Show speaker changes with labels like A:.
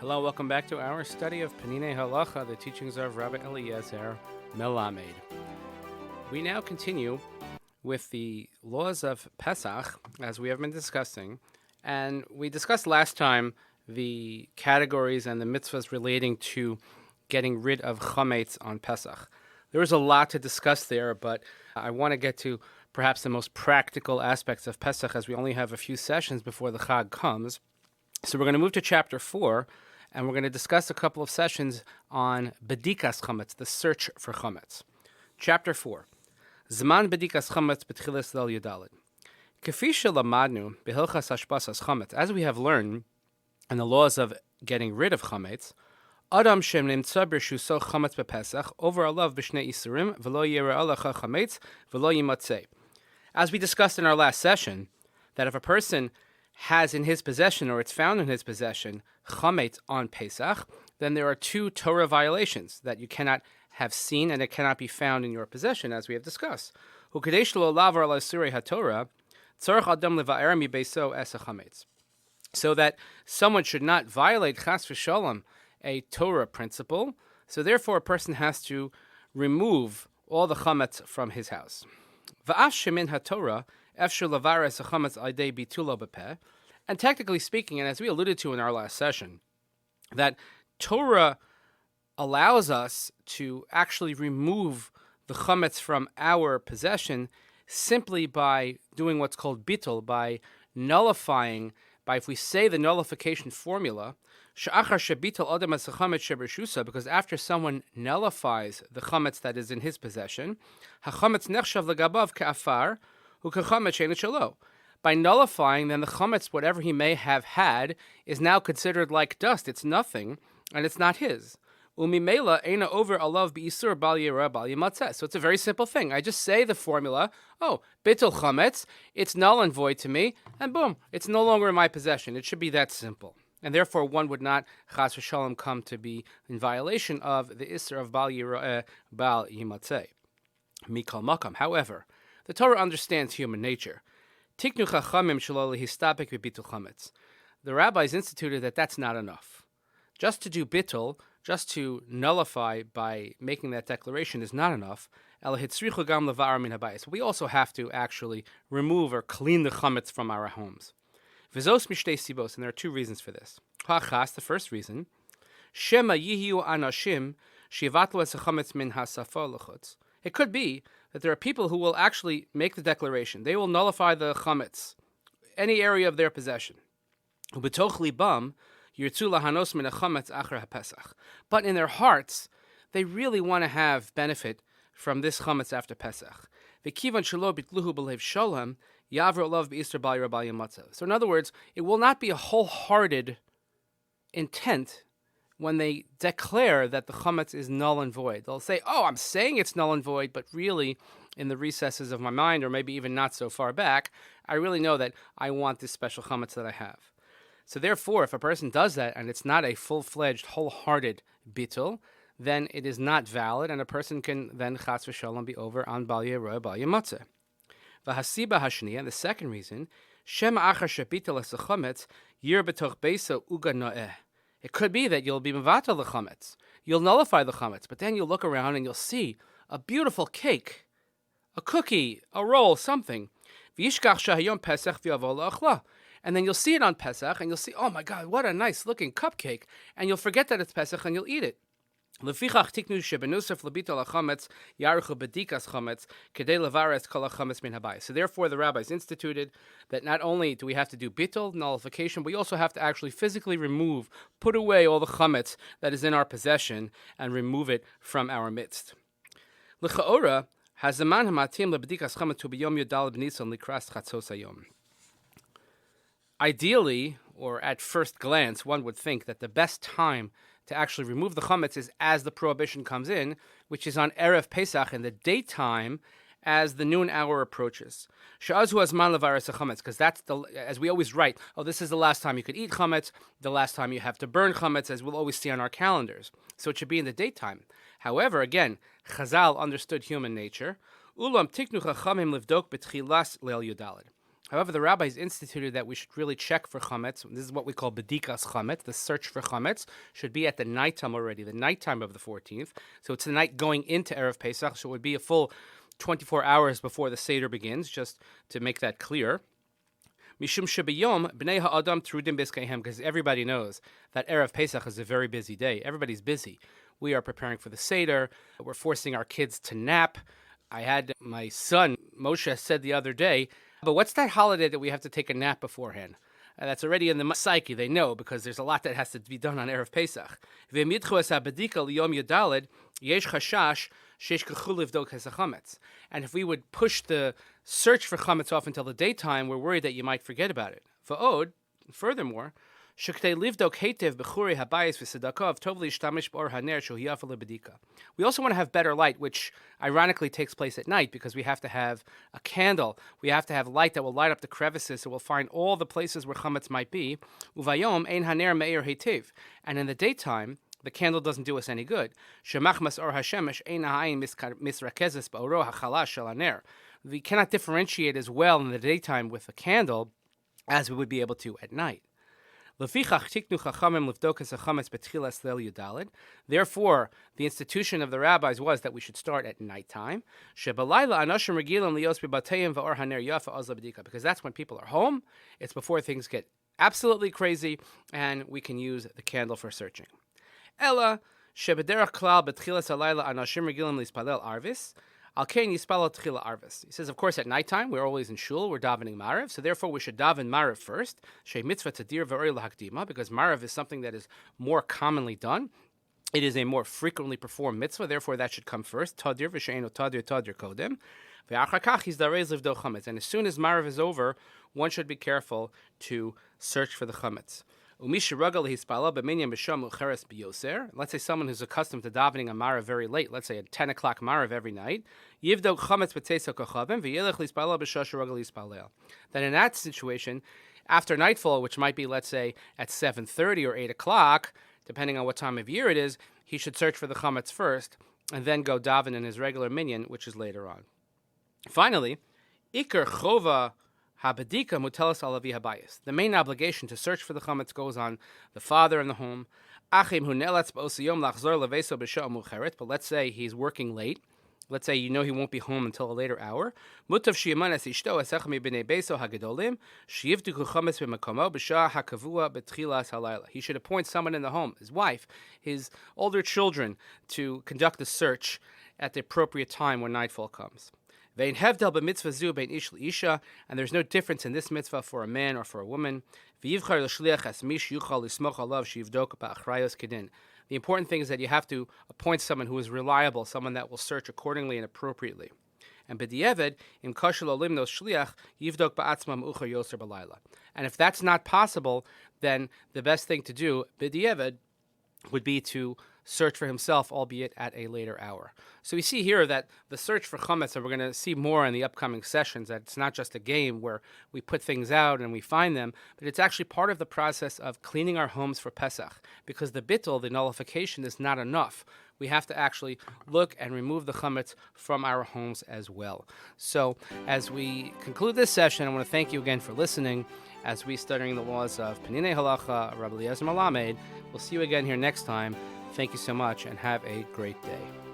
A: Hello, welcome back to our study of Peninei Halacha, the teachings of Rav Eliezer Melamed. We now continue with the Laws of Pesach, as we have been discussing, and we discussed last time the categories and the mitzvahs relating to getting rid of Chametz on Pesach. There was a lot to discuss there, but I want to get to perhaps the most practical aspects of Pesach, as we only have a few sessions before the Chag comes. So we're going to move to chapter 4, and we're going to discuss a couple of sessions on Bedikat Chametz, the search for Chametz. Chapter 4. Zman Bedikat Chametz b'tchilas Leil Yudalid. K'fi shelamadnu b'Hilchot hashbasas Chametz, as we have learned in the laws of getting rid of Chametz, Adam shem nimtza b'rshuso Chametz b'Pesach over alav b'shnei isurim v'lo yireh alacha Chametz v'lo yimatzeh. As we discussed in our last session, that if a person has in his possession, or it's found in his possession, Chametz on Pesach, then there are two Torah violations that you cannot have seen and it cannot be found in your possession, as we have discussed. So that someone should not violate chas v'shalom a Torah principle, so therefore a person has to remove all the Chametz from his house. V'af shemin haTorah and technically speaking, and as we alluded to in our last session, that Torah allows us to actually remove the chametz from our possession simply by doing what's called bittul, by nullifying, if we say the nullification formula, because after someone nullifies the chametz that is in his possession, hachametz nechshav legabav ka'afar, by nullifying, then the chametz, whatever he may have had, is now considered like dust. It's nothing, and it's not his. So it's a very simple thing. I just say the formula, bittul chametz, it's null and void to me, and boom, it's no longer in my possession. It should be that simple. And therefore, one would not, chas v'shalom, come to be in violation of the isser of bal yimatzeh. Mikal makam. However, the Torah understands human nature. The rabbis instituted that that's not enough. Just to do bittul, just to nullify by making that declaration is not enough. We also have to actually remove or clean the chametz from our homes. And there are two reasons for this. The first reason, it could be that there are people who will actually make the declaration. They will nullify the chametz, any area of their possession. But in their hearts, they really want to have benefit from this chametz after Pesach. So in other words, it will not be a wholehearted intent when they declare that the chametz is null and void. They'll say, I'm saying it's null and void, but really, in the recesses of my mind, or maybe even not so far back, I really know that I want this special chametz that I have. So therefore, if a person does that, and it's not a full-fledged, wholehearted bittul, then it is not valid, and a person can then, chas v'shalom, be over on bal yeroeh, bal yimatzeh. V'hasiba hashniya, the second reason, shem achar shebitul es chametz yir b'toch beisa uga noeh. It could be that you'll be mevatel the chametz. You'll nullify the chametz, but then you'll look around and you'll see a beautiful cake, a cookie, a roll, something. And then you'll see it on Pesach, and you'll see, oh my God, what a nice looking cupcake. And you'll forget that it's Pesach, and you'll eat it. So therefore, the rabbis instituted that not only do we have to do bittul, nullification, we also have to actually physically put away all the chametz that is in our possession and remove it from our midst. Ideally, or at first glance, one would think that the best time to actually remove the chametz is as the prohibition comes in, which is on Erev Pesach in the daytime as the noon hour approaches. Because that's as we always write, this is the last time you could eat chametz, the last time you have to burn chametz, as we'll always see on our calendars. So it should be in the daytime. However, again, Chazal understood human nature. However, the rabbis instituted that we should really check for chametz. This is what we call bedikas chametz. The search for chametz should be at the nighttime already, the nighttime of the 14th. So it's the night going into Erev Pesach, so it would be a full 24 hours before the Seder begins, just to make that clear. Mishum shebiyom b'nei ha'adam trudim b'eskeihem, because everybody knows that Erev Pesach is a very busy day. Everybody's busy. We are preparing for the Seder. We're forcing our kids to nap. I had my son, Moshe, said the other day, but what's that holiday that we have to take a nap beforehand? That's already in the psyche. They know because there's a lot that has to be done on Erev Pesach. And if we would push the search for chametz off until the daytime, we're worried that you might forget about it. Furthermore, we also want to have better light, which ironically takes place at night because we have to have a candle. We have to have light that will light up the crevices, so we'll find all the places where chametz might be. And in the daytime, the candle doesn't do us any good. We cannot differentiate as well in the daytime with a candle as we would be able to at night. Therefore, the institution of the rabbis was that we should start at nighttime. Because that's when people are home. It's before things get absolutely crazy, and we can use the candle for searching. He says, of course, at nighttime, we're always in shul, we're davening Marav, so therefore we should daven Marav first, because Marav is something that is more commonly done. It is a more frequently performed mitzvah, therefore that should come first. Tadir v'she'enu tadir kodem. And as soon as Marav is over, one should be careful to search for the chametz. Let's say someone who's accustomed to davening a Marav very late, let's say at 10 o'clock Marav every night, then in that situation, after nightfall, which might be, let's say, at 7:30 or 8 o'clock, depending on what time of year it is, he should search for the chametz first, and then go daven in his regular minyan, which is later on. Finally, Iker Chova Habedika mutelas alavi habayis. The main obligation to search for the chametz goes on the father in the home. But let's say he's working late. Let's say you know he won't be home until a later hour. He should appoint someone in the home, his wife, his older children, to conduct the search at the appropriate time when nightfall comes. And there's no difference in this mitzvah for a man or for a woman. The important thing is that you have to appoint someone who is reliable, someone that will search accordingly and appropriately. And if that's not possible, then the best thing to do, b'diavad, would be to search for himself, albeit at a later hour. So we see here that the search for chametz, and we're going to see more in the upcoming sessions, that it's not just a game where we put things out and we find them, but it's actually part of the process of cleaning our homes for Pesach, because the bittul, the nullification, is not enough. We have to actually look and remove the chametz from our homes as well. So as we conclude this session, I want to thank you again for listening as we studying the laws of Peninei Halacha, Rav Eliezer Melamed. We'll see you again here next time. Thank you so much and have a great day.